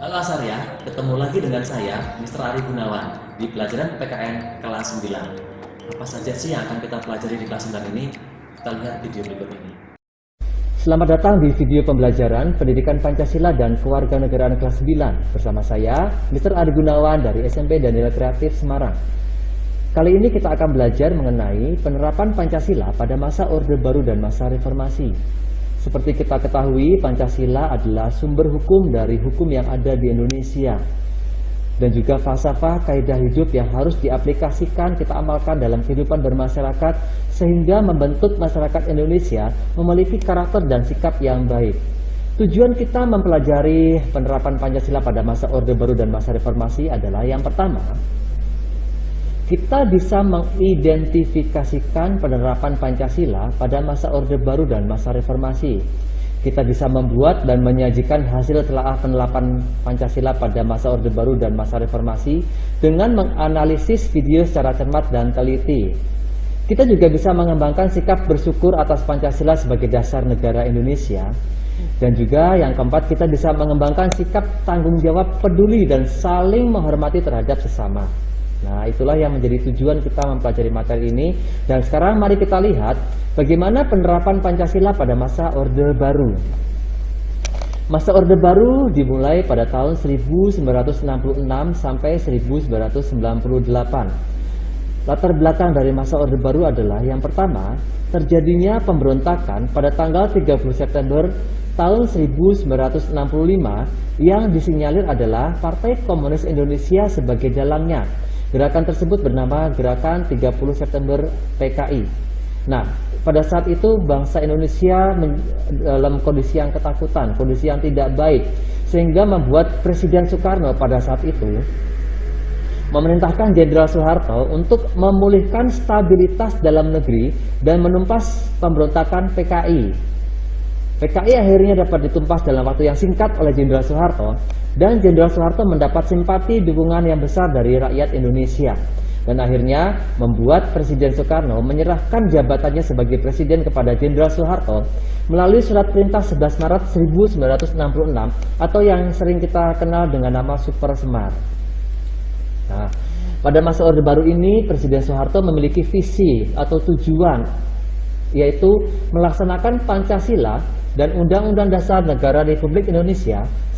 Halo Asarya, ketemu lagi dengan saya, Mr. Ari Gunawan, di pelajaran PPKN kelas 9. Apa saja sih yang akan kita pelajari di kelas 9 ini? Kita lihat video berikut ini. Selamat datang di video pembelajaran Pendidikan Pancasila dan Kewarganegaraan kelas 9 bersama saya, Mr. Ari Gunawan dari SMP Danila Kreatif Semarang. Kali ini kita akan belajar mengenai penerapan Pancasila pada masa Orde Baru dan masa Reformasi. Seperti kita ketahui, Pancasila adalah sumber hukum dari hukum yang ada di Indonesia dan juga falsafah kaidah hidup yang harus diaplikasikan, kita amalkan dalam kehidupan bermasyarakat sehingga membentuk masyarakat Indonesia memiliki karakter dan sikap yang baik. Tujuan kita mempelajari penerapan Pancasila pada masa Orde Baru dan masa Reformasi adalah yang pertama, kita bisa mengidentifikasikan penerapan Pancasila pada masa Orde Baru dan masa Reformasi. Kita bisa membuat dan menyajikan hasil telaah penerapan Pancasila pada masa Orde Baru dan masa Reformasi dengan menganalisis video secara cermat dan teliti. Kita juga bisa mengembangkan sikap bersyukur atas Pancasila sebagai dasar negara Indonesia. Dan juga yang keempat, kita bisa mengembangkan sikap tanggung jawab peduli dan saling menghormati terhadap sesama. Nah, itulah yang menjadi tujuan kita mempelajari materi ini. Dan sekarang mari kita lihat bagaimana penerapan Pancasila pada masa Orde Baru. Masa Orde Baru dimulai pada tahun 1966 sampai 1998. Latar belakang dari masa Orde Baru adalah yang pertama, terjadinya pemberontakan pada tanggal 30 September tahun 1965 yang disinyalir adalah Partai Komunis Indonesia sebagai dalangnya. Gerakan tersebut bernama Gerakan 30 September PKI. Nah, pada saat itu bangsa Indonesia dalam kondisi yang ketakutan, kondisi yang tidak baik, sehingga membuat Presiden Soekarno pada saat itu memerintahkan Jenderal Soeharto untuk memulihkan stabilitas dalam negeri dan menumpas pemberontakan PKI. PKI akhirnya dapat ditumpas dalam waktu yang singkat oleh Jenderal Soeharto, dan Jenderal Soeharto mendapat simpati dukungan yang besar dari rakyat Indonesia, dan akhirnya membuat Presiden Soekarno menyerahkan jabatannya sebagai presiden kepada Jenderal Soeharto melalui surat perintah 11 Maret 1966 atau yang sering kita kenal dengan nama Super Semar. Nah, pada masa Orde Baru ini Presiden Soeharto memiliki visi atau tujuan, yaitu melaksanakan Pancasila dan Undang-Undang Dasar Negara Republik Indonesia